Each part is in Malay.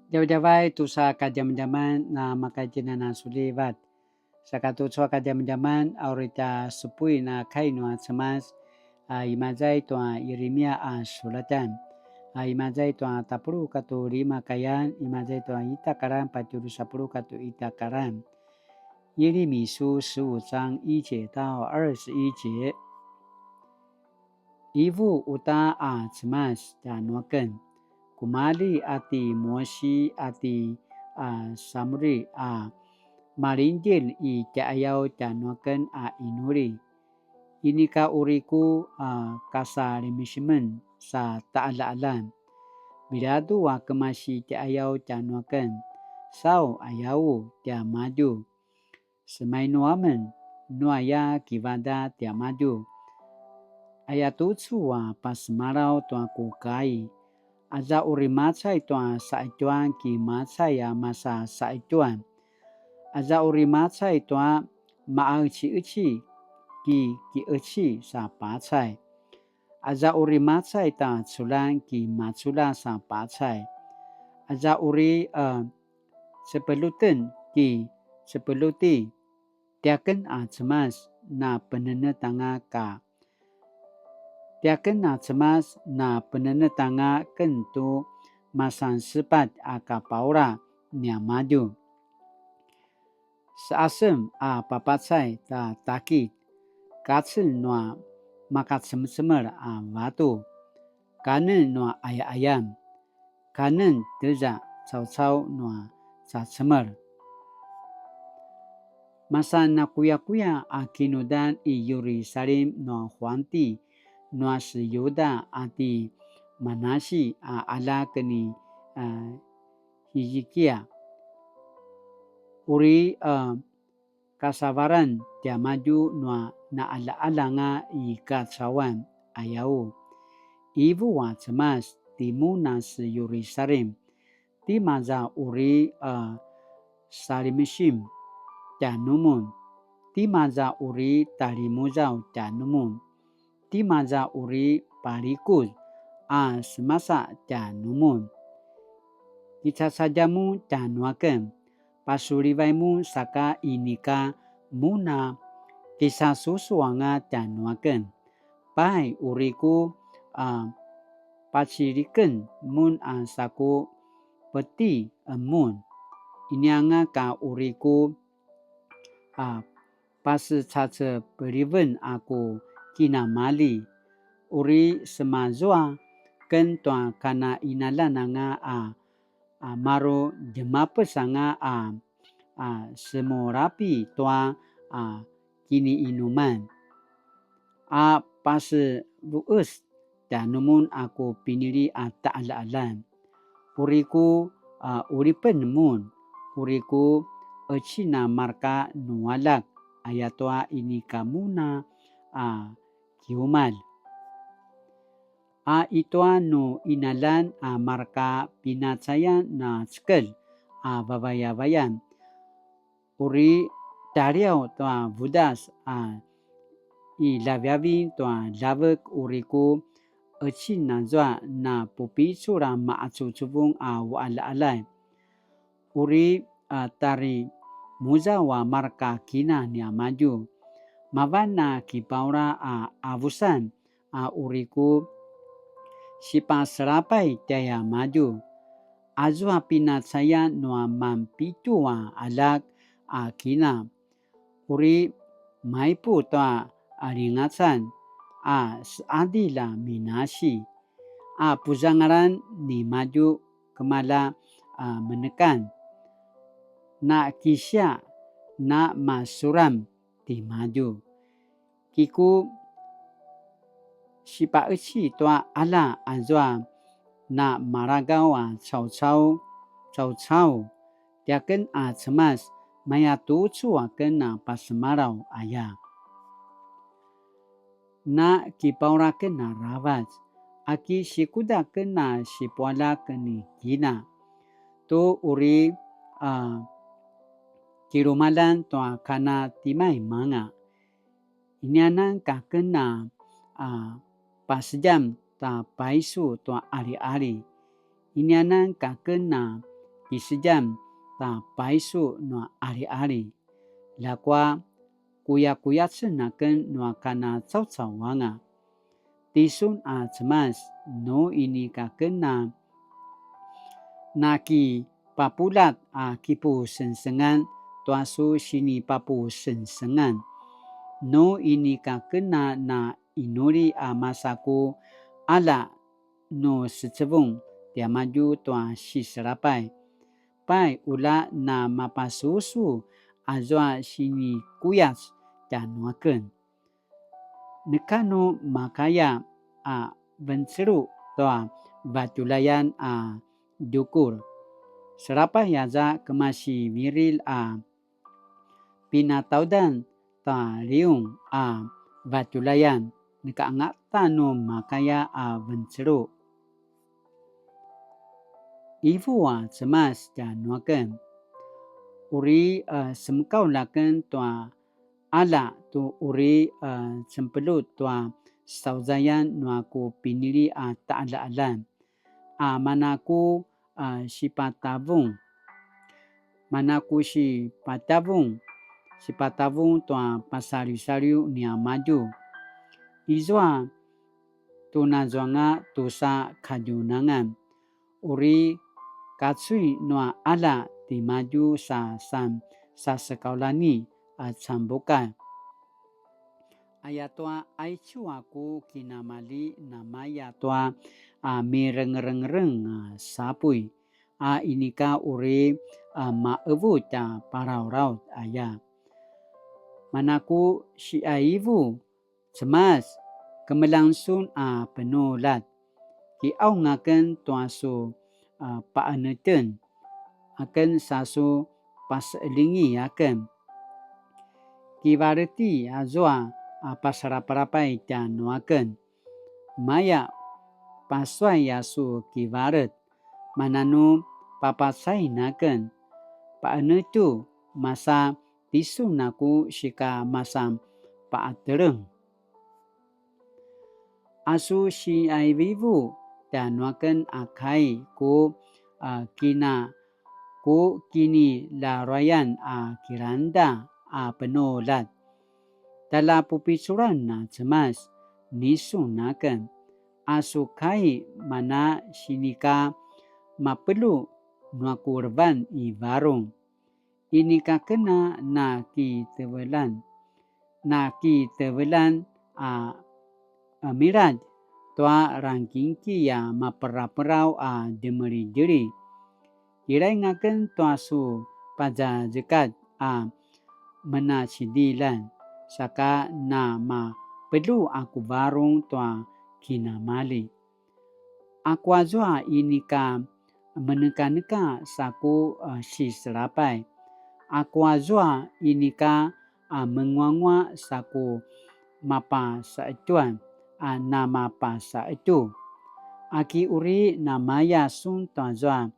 Jawai tu sa kajam-jaman na makajina na sulibat. Sa katutswa kajam-jaman aurita supui na kainua semas imazai tua Yeremia sulatan. Imazai tua tapuru katu lima kayan imazai tua itakaran paturu sapuru katu itakaran. Yeremi书15章1节到21节。Ibu uta semas januaken. Kumali ati Mosi ati Samri marinjil I caayau januaken inuri. Ini ka uriku kasa remismen sa taala-alan. Biladu kemasi caayau januaken. Sau ayau tia maju. Semai nuamen nuaya kivada tia maju. Ayatutsu pasmarau tua kukai. Aza uri matsai tua saituan ki matsai masa saituan. Aza uri matsai tua maachi-uchi ki uchi sa patsai. Aza uri matsai ta tsulan ki matsula sa patsai. Aza uri sepeluten ki sepeluti. Tiaken cemas na penenetanga ka. Tiaken cemas na penenetanga kentu masan sepat kapaura nia maju. Seasem papatsai ta takit. Katsen noa makat semer watu. Kanen noa ayam. Kanen teja cau-cau noa semer. Masa na kuya-kuya kinudan I Yerusalem noa Huanti. Noa si Yuda ati Manasi ala keni Hijikia. Uri kasabaran tia maju noa na ala-ala nga I katsawan ayau. Ibu cemas timuna si Yerusalem. Ti maza uri salimishim tia numun. Ti maza uri talimuzau tia numun. Ti maza uri parikus semasa tia numun. Kita sajamu tia nuaken. Pasuribaimu saka inika muna kisah susuanga tia nuaken. Pai uriku pasiriken mun saku peti mun. Inianga ka uriku pascace beriven aku kina mali. Uri semazua ken tua kana inalananga maro jemapesanga semorapi tua kini inuman. Pas buus dan numun aku pinili taala-alan. Uriku uripen mun. Uriku ecina marka nualak. Ayatua ini kamuna kiumal. Itua no inalan marka pinatsayan na skel babayabayan. Uri tariau tua budas ilabiabi tua labek uriku ecina zwa na pupisura maatsutsubung wala-alay. Uri tari muzawa marka kina nia maju. Mavana kipaura abusan uriku sipasrapai tiaya maju. Azwa pinatsaya noa mampitu alak kina. Uri maipu toa ringatsan seadila minasi. Puzangaran ni maju kemala menekan. Na kisya na masuram ti maju. Kiku sipa eci toa ala azwa na maragau cau-cau tiaken cemas maya tutsu ken pasmarau aya. Na kipaura ken rabat. Aki sikuda ken sipuala ken kina. Tu uri kirumalan toa kana timai manga. Inianan kakena pasjam ta paisu toa ari-ari. Inianan kakena kisejam ta paisu no ari-ari lakwa kuya-kuyasen naken no kana cau-cauanga tisun cemas no ini kakena naki papulat kipu sensengan tuasu sini papu sensengan no ini kakena na inuri masaku ala no secebung dia maju tua si serapai pai ula na mapasusu azwa sini kuyas dan waken nekano makaya benseru toa batulayan dukur serapai yaza kemasi miril pinataudan ta liung batulayan nekaangatan no makaya benseru ibu cemas dan waken uri semkau laken tua ala tu uri sempelut tua sauzayan nuaku pinili ta'ala-alan manaku si patavung tua pasariu-sariu nia maju izwa tunazwanga tusa kajunangan uri katsui noa ala di maju sa sekaulani sambuka ayatwa aichu aku kinamali namaya tua mireng-reng sapui inika uri maevu ta parau-raut aya manaku si aivu cemas kemelangsun penulat ki au ngaken tuasu paaneten akan sasu paselingi akan kibareti azwa pasaraparapai dan akan maya paswai yasu kibaret mananu papasai naken paanetu masa tisu naku sika masam paatereng asu si aivivu dan waken akai ku kini larayan kiranda penulat tala pupisuran cemas nisu naken asu kai mana sinika mapelu nuaku reban ibarung ini kakena na kitebelan miraj tua rangkingki ya mapera-perau demeri-deri kirai ngaken tuasu paja jekat menasidilan saka na perlu aku barung tua kinamali aku azwa inika meneka-neka saku si serapai aku azwa inika menguangwa saku mapa saetuan nama pasa itu aki uri namaya sun tazwa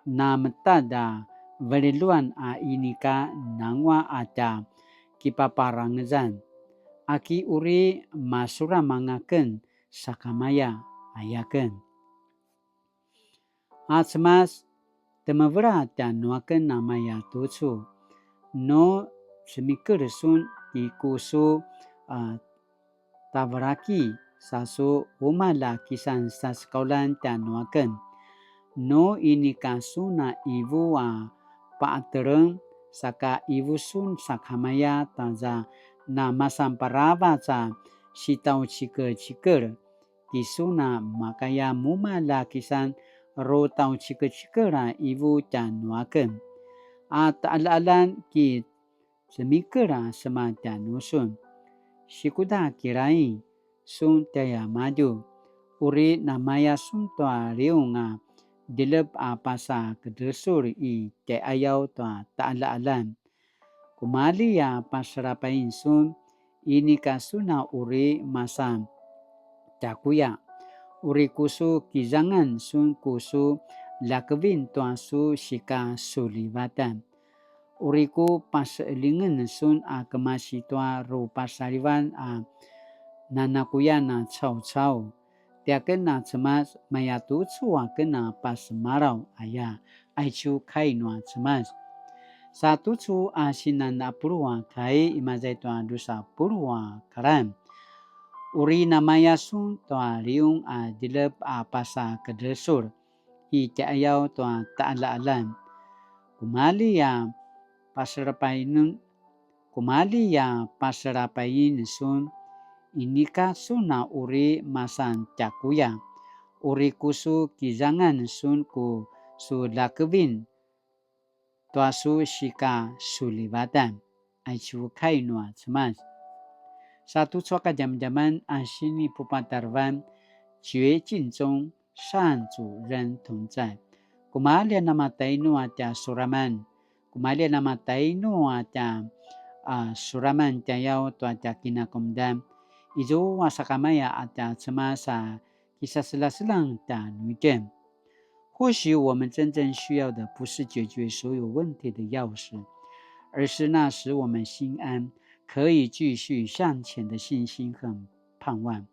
nametada veleluan inika nangwa ada kipaparangezan aki uri masura mangaken sakamaya ayaken cemas temavera dan nuaken namaya tusu no semikir sun ikusu tabaraki sasu umala kisan sa sekaulan dan nuaken no ini kasuna ibu paatereng saka ibu sun sakamaya taza na masamparaba sa sitau ciker kisuna makaya mumala kisan ro tau ciker ibu dan nuaken ta'ala-alan ki semikir sema dan nusun sikuda kirai sun taya maju uri namaya sun tua riung dilep pasa kedesur te ayau tua ta'ala-alan kumali pasarapain sun ini kasuna uri masa takuya uri kusu kizangan sun kusu lakebin tua su sika sulibatan uriku paselingan sun kemasi tua ru pasariwan nanakuyana cau-cau tiaken cemas mayatu cua kena pas marau aya 爱求开暖什么？Satu cu asinan na purwa kai imazai tua dusa purwa karan. Uri namaya sun tua riung dilep pasa kedesur. I ayau tua ta'ala-alan. Kumali ya pasarapain sun inika suna uri masan cakuya. Uri kusu kizangan sun ku su lakevin. Tua su shika sulibatan. Ai chu kainua cemas. Satu cuaca jam-jaman sini pupatarwan jue jin zong shan zu ren tong zai. Kumalia nama tainu atia suraman. Kumalia nama tainu atia suraman tiayau tua atia kinakomdan. Izo wasakamaya atia cemasa kisah selang-selang ta nujen。或许我们真正需要的不是解决所有问题的钥匙，而是那使我们心安，可以继续向前的信心和盼望。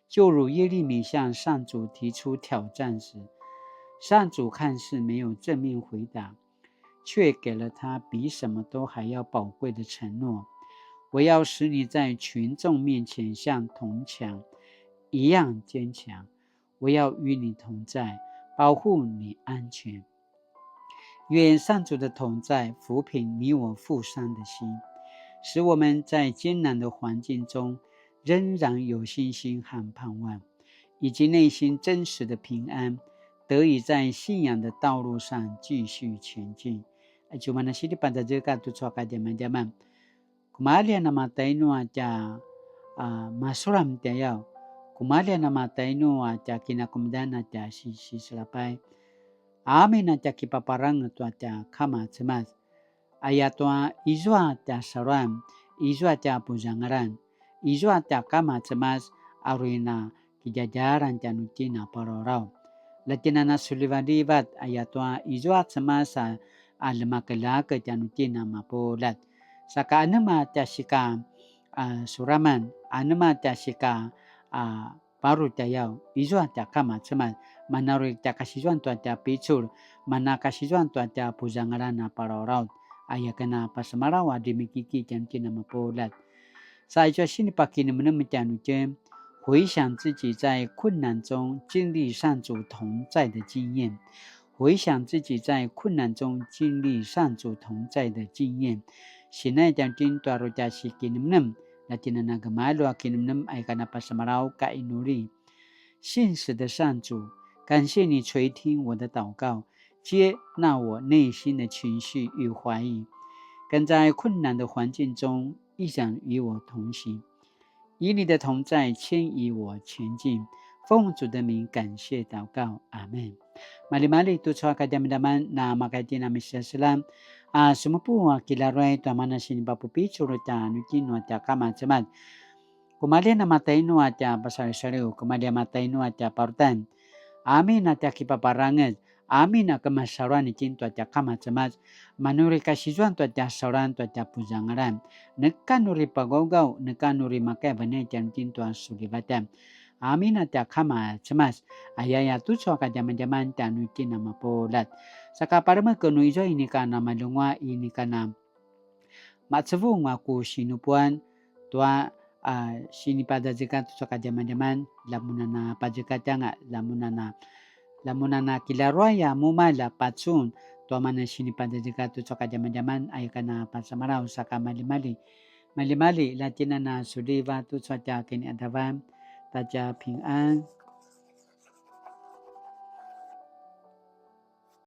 就如耶利米向上主提出挑战时，上主看似没有正面回答，却给了他比什么都还要宝贵的承诺：我要使你在群众面前像铜墙一样坚强，我要与你同在，保护你安全。愿上主的同在抚平你我负伤的心，使我们在艰难的环境中仍然有信心和盼望，以及内心真实的平安，得以在信仰的道路上继续前进。Cuma nasi di pada jika tu cuaca zaman-zaman. Kumalia nama tainu aja masuram tiayau. Kumalia nama tainu aja kina kemudian aja si selapai. Amin aja kipaparang tu aja kama cemas. Ayatua izwa aja saram, izwa aja pujangaran, izwa aja kama cemas aruna kijajaran janutina parorau. Latinana sulivadibat ayatua izwa cemas almakalaka janutina mapolat. Saka anema tasika suraman, anema tasika paru tayau, izwa ta kama cemas. Manarui ta kasijuan tu ta picur, mana kasijuan tu ta pujangarana parorau. Ayakana pasamarawa dimikiki janutina mapolat. 在这心里把给你们那么讲的间，回想自己在困难中经历上主同在的经验，回想自己在困难中经历上主同在的经验。现在讲真多罗加西给你们那今天那个马路给你们爱看那巴什马拉乌盖努力，信实的上主，感谢你垂听我的祷告，接纳我内心的情绪与怀疑，更在困难的环境中一想与我同行，以你的同在牵引我前进。奉主的名感谢祷告，阿们。Mali-mali tu sa kadam-daman na makati na Mesiya Salam. Sumupu kilaroy tu mana sinipapupi suruta nutin wa ta kama samat. Kumalia na matay no at pasari-sariw, kumalia matay no at parutan. Amin at kipaparangat. Amin na kamasaran itin tu at kama samat. Manuri kasijuan tu at sauran tu at pujangaran. Nagkanuri pagogaw, nagkanuri makay banay tiyan tu sulibatan. Amin at kama cemas ayaya tu soka zaman-zaman tanuti nama polat saka parma kenu izo ini kana malungwa ini kana matsevu ngaku sinupuan tua sini pada jika tu soka zaman-zaman lamunana pajeka nga lamunana kilarwaya mumala patsun tua mana sini pada jika tu soka zaman-zaman ayakana pasamarau saka mali-mali latina na sudiva tu soka kini adavan大家平安。